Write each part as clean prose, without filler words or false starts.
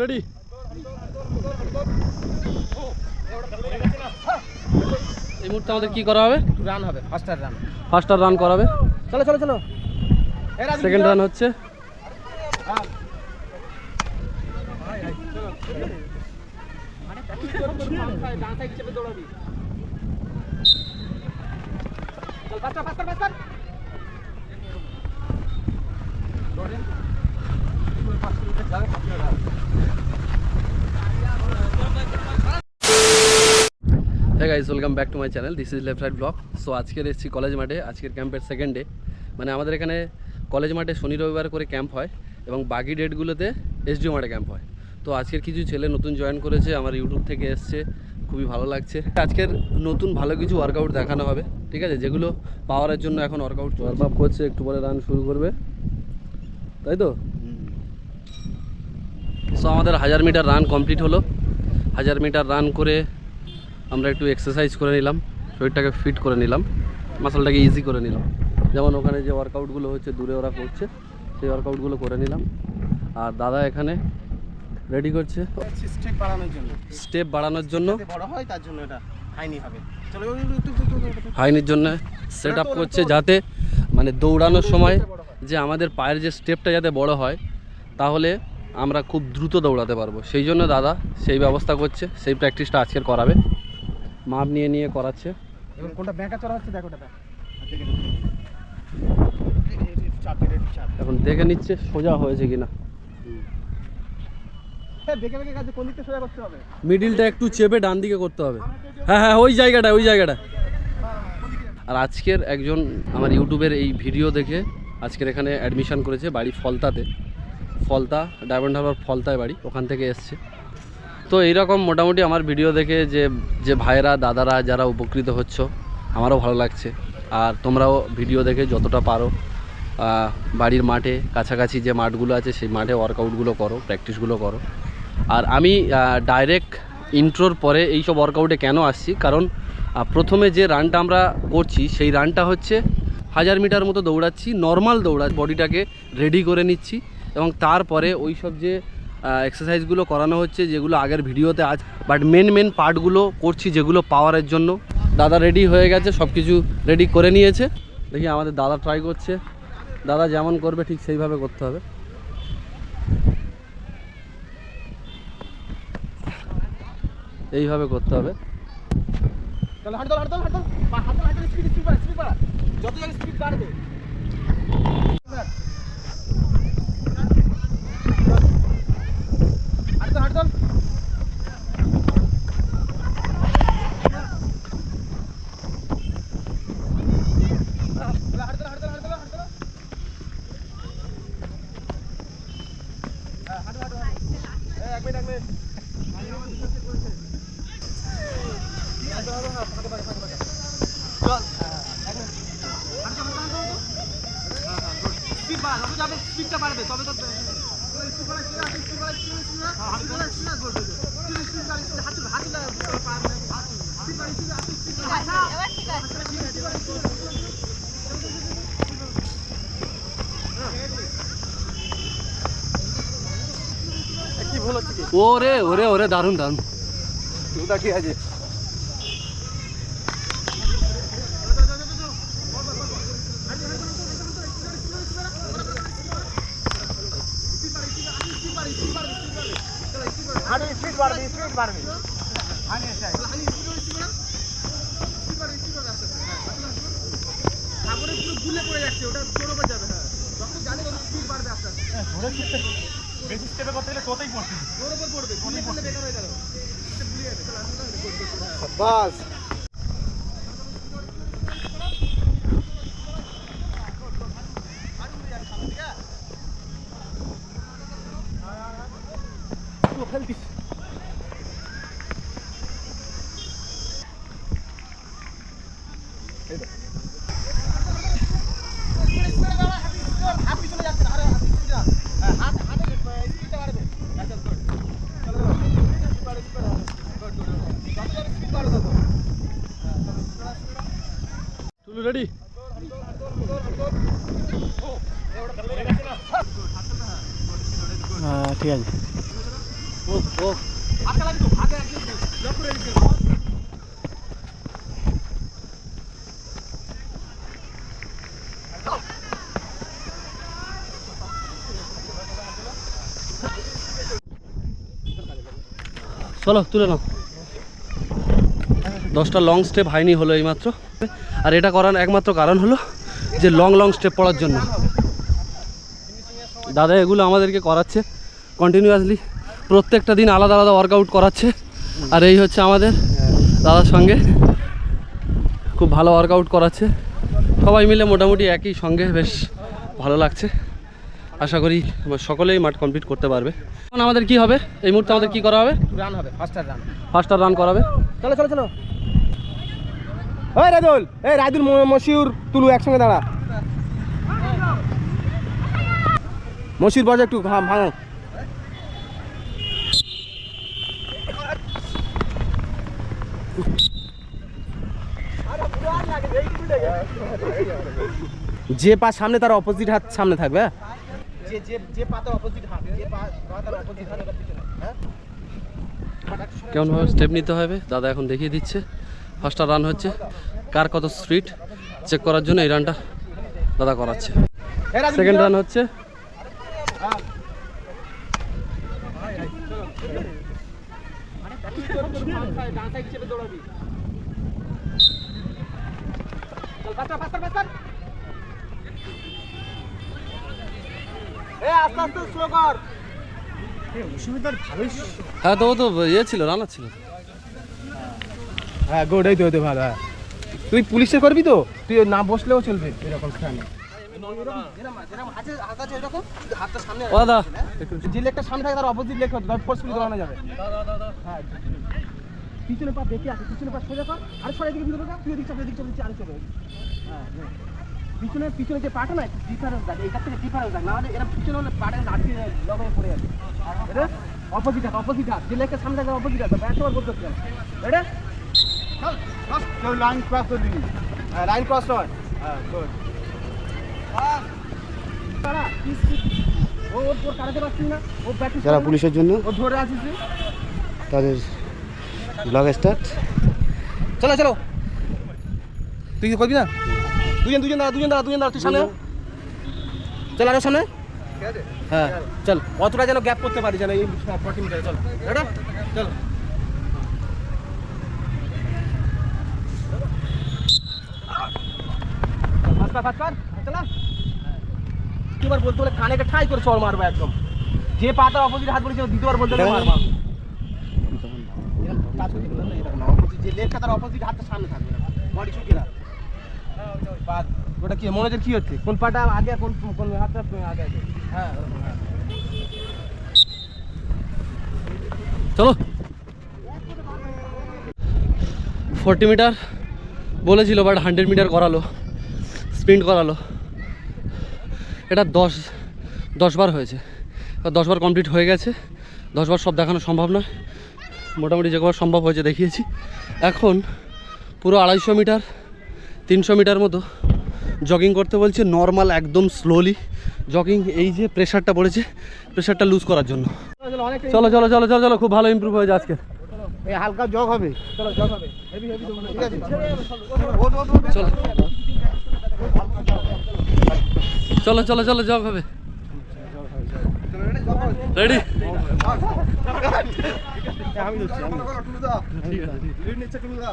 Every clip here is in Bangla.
রেডি। এই মুহূর্তে আমাদের কি করা হবে? রান হবে, ফার্স্টার রান করাবে। চলো চলো চলো। সেকেন্ড রান হচ্ছে। Hey guys, welcome back to my channel. This is Left Right Vlog. So আজকের এসেছি কলেজ মাঠে। আজকের ক্যাম্পের সেকেন্ড ডে। মানে আমাদের এখানে কলেজ মাঠে শনি রবিবার করে ক্যাম্প হয় এবং বাকি ডেটগুলোতে এসডিও মাঠে ক্যাম্প হয়। তো আজকের কিছু ছেলে নতুন জয়েন করেছে, আমার ইউটিউব থেকে এসছে, খুবই ভালো লাগছে। আজকের নতুন ভালো কিছু ওয়ার্কআউট দেখানো হবে, ঠিক আছে, যেগুলো পাওয়ারের জন্য এখন ওয়ার্কআউট ওয়ার্ম আপ করছে, একটু পরে রান শুরু করবে, তাই তো? সো আমাদের 1000 মিটার রান কমপ্লিট হলো। 1000 মিটার রান করে আমরা একটু এক্সারসাইজ করে নিলাম, শরীরটাকে ফিট করে নিলাম, মাসলটাকে ইজি করে নিলাম। যেমন ওখানে যে ওয়ার্কআউটগুলো হচ্ছে দূরে ওরা করছে, সেই ওয়ার্কআউটগুলো করে নিলাম। আর দাদা এখানে রেডি করছে স্টেপ বাড়ানোর জন্য, হাইনির জন্য সেট আপ করছে, যাতে মানে দৌড়ানোর সময় যে আমাদের পায়ের যে স্টেপটা যাতে বড় হয়, তাহলে আমরা খুব দ্রুত দৌড়াতে পারবো। সেই জন্য দাদা সেই ব্যবস্থা করছে, সেই প্র্যাকটিসটা আজকের করাবে, মাপ নিয়ে নিয়ে করাচ্ছে। কোনটা ব্যাঁকা চড়া হচ্ছে দেখো, দাদা এখন দেখে নিচ্ছে সোজা হয়েছে কিনা। মিডিলটা একটু চেপে ডান দিকে করতে হবে। হ্যাঁ হ্যাঁ, ওই জায়গাটা। আর আজকের একজন আমার ইউটিউবের এই ভিডিও দেখে আজকের এখানে অ্যাডমিশন করেছে, বাড়ি ফলতা ডায়মন্ড হারবার ফলতায় বাড়ি, ওখান থেকে এসছে। তো এইরকম মোটামুটি আমার ভিডিও দেখে যে ভাইয়েরা দাদারা যারা উপকৃত হচ্ছ, আমারও ভালো লাগছে। আর তোমরাও ভিডিও দেখে যতটা পারো বাড়ির মাঠে কাছাকাছি যে মাঠগুলো আছে সেই মাঠে ওয়ার্কআউটগুলো করো, প্র্যাকটিসগুলো করো। আর আমি ডাইরেক্ট ইন্ট্রোর পরে এইসব ওয়ার্কআউটে কেন আসছি, কারণ প্রথমে যে রানটা আমরা করছি সেই রানটা হচ্ছে 1000 মিটার মতো দৌড়াচ্ছি, নর্মাল দৌড়াচ্ছি, বডিটাকে রেডি করে নিচ্ছি, এবং তারপরে ওই সব যে এক্সারসাইজগুলো করানো হচ্ছে যেগুলো আগের ভিডিওতে আজ, বাট মেন পার্টগুলো করছি যেগুলো পাওয়ারের জন্য। দাদা রেডি হয়ে গেছে, সব কিছু রেডি করে নিয়েছে। দেখি আমাদের দাদা ট্রাই করছে, দাদা যেমন করবে ঠিক সেইভাবে করতে হবে। এইভাবে করতে হবে। ওরে দারুণ কি আছে। বেশি স্টেপে করতে গেলে তোতেই পড়ছে, তোর উপর পড়বে, কোনে পড়লে বেকার হয়ে গেল। বাস রেডি। ঠিক আছে। ও ও চলো তুলে নাও। 10টা লং স্টেপ হয়নি হলো এইমাত্র, আর এটা করার একমাত্র কারণ হলো যে লং লং স্টেপ পড়ার জন্য। দাদা এগুলো আমাদেরকে করাচ্ছে কন্টিনিউয়াসলি, প্রত্যেকটা দিন আলাদা আলাদা ওয়ার্কআউট করাচ্ছে। আর এই হচ্ছে আমাদের দাদার সঙ্গে খুব ভালো ওয়ার্কআউট করাচ্ছে, সবাই মিলে মোটামুটি একই সঙ্গে, বেশ ভালো লাগছে। আশা করি সকলেই মাঠ কমপ্লিট করতে পারবে। এখন আমাদের কি হবে এই মুহূর্তে, আমাদের কি করা হবে? রান হবে, ফার্স্টার রান করাবে। চলো চলো চলো। ওই রাজুল, এই রাজুল, মশিউর, তুলু একসঙ্গে দাঁড়া। মশিউর বসে একটু ভাঙো। যে পা সামনে তার অপোজিট হাত সামনে থাকবে। কেমনভাবে স্টেপ নিতে হবে দাদা এখন দেখিয়ে দিচ্ছে। ফার্স্টার রান হচ্ছে, কার কত স্পিড চেক করার জন্য এই রানটা দাদা করাচ্ছে। সেকেন্ড রান হচ্ছে, হ্যাঁ তো ও তো ইয়ে ছিল, রানার ছিল। হ্যাঁ গুড, এই তো ভালো। হ্যাঁ তুই পুলিশে করবি তো, তুই না বসলেও চলবে এরকম স্থানে। ও দাদা যে লেগটা সামনে থাকে তার অপোজিট লেগ হতে ফোর্সফুলি দৌড়ানো যাবে। হ্যাঁ পিছনে পা দেখে আছে, পিছনে পা সোজা কর, আর সরে দিকে ভিতরে যা, তুই এদিক চাপ, এদিক চাপ, আর চলে। হ্যাঁ পিছনে পিছনে যে পাটা না ডিফারেন্স থাকে, এইটার থেকে ডিফারেন্স থাকে, না হলে এরা পিছনে হলে পাটা আটকে লগে পড়ে যাবে। এটা অপোজিট হাত, যে লেগটা সামনে থাকে অপোজিট হাত, ব্যাট ওভার করতে হবে। এটা চল লাইন ক্রস করে দিবি। হ্যাঁ লাইন ক্রস কর। হ্যাঁ গুড। যারা পুলিশের জন্য তাদের ব্লগ স্টার্ট। চলো চলো, তুই কি করবি না? দুজন দাঁড়া তুই সামনে চল, আরো সামনে। হ্যাঁ চল, অতটা যেন গ্যাপ করতে পারি, যেন এই 40 মিটারে। চল এটা চল। দুবার বলতে বলে কানে ঠাই করে চড় মারবো একদম। যে পাতার অপোজিট হাত বলেছে দ্বিতীয়বার বলতে মারবা। যে লেগটা তার অপোজিট হাতটা সামনে থাকবে, বডি ছুটিয়ে রাখ। ওটা কি মনোজের কি হচ্ছে, কোন পাটা আগে, কোন হাতটা আগে আছে? হ্যাঁ হ্যাঁ চলো। 40 মিটার বলেছিল, বাট 100 মিটার করালো, স্প্রিন্ট করালো। এটা 10 বার হয়েছে, 10 বার কমপ্লিট হয়ে গেছে। 10 বার সব দেখানো সম্ভব নয়, মোটামুটি যে কবার সম্ভব হয়েছে দেখিয়েছি। এখন পুরো 250 মিটার 300 মিটার মতো জগিং করতে বলছে, নর্মাল একদম স্লোলি জগিং। এই যে প্রেশারটা পড়েছে, প্রেশারটা লুজ করার জন্য। চলো চলো চলো চলো চলো, খুব ভালো ইমপ্রুভ হয়েছে আজকে। এই হালকা জগ হবে, চলো জগ হবে, হেভি হেভি তো ঠিক আছে। চলো চলো চলো চলো, জগ হবে। রেডি? আমি দিচ্ছি, ঠিক আছে। লিড নিচ্ছে তুমি দা।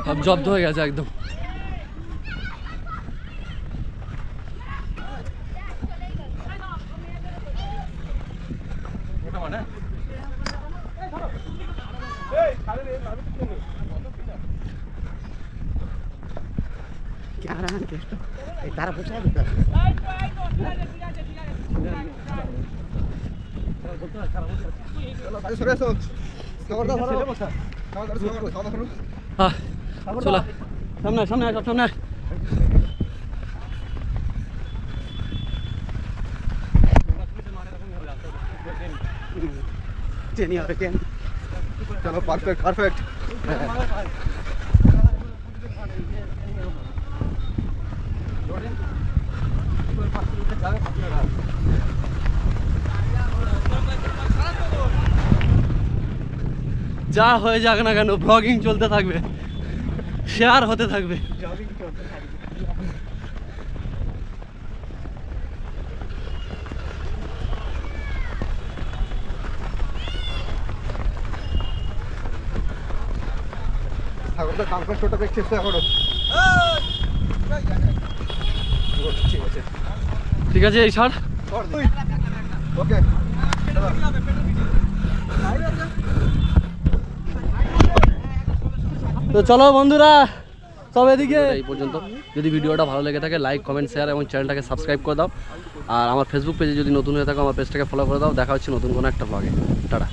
সব জব্দ হয়ে গেছে একদম। তারা বসে চলো সামনে সামনে সব সামনে। চলো পারফেক্ট পারফেক্ট। যা হয়ে যাক না কেন ব্লগিং চলতে থাকবে, শেয়ার হতে থাকবে। জগিং চলতে থাকবে। ঠাকুরটা কালকে শোটা দেখতে চেষ্টা করো। ঠিক আছে ঠিক আছে এই ছাড়। ওকে তো চলো বন্ধুরা, সব এদিকে এই পর্যন্ত। যদি ভিডিওটা ভালো লেগে থাকে লাইক কমেন্ট শেয়ার এবং চ্যানেলটাকে সাবস্ক্রাইব করে দাও। আর আমার ফেসবুক পেজে যদি নতুন হয়ে থাকো আমার পেজটাকে ফলো করে দাও। দেখা হচ্ছে নতুন কোনো একটা ব্লগে। টাটা।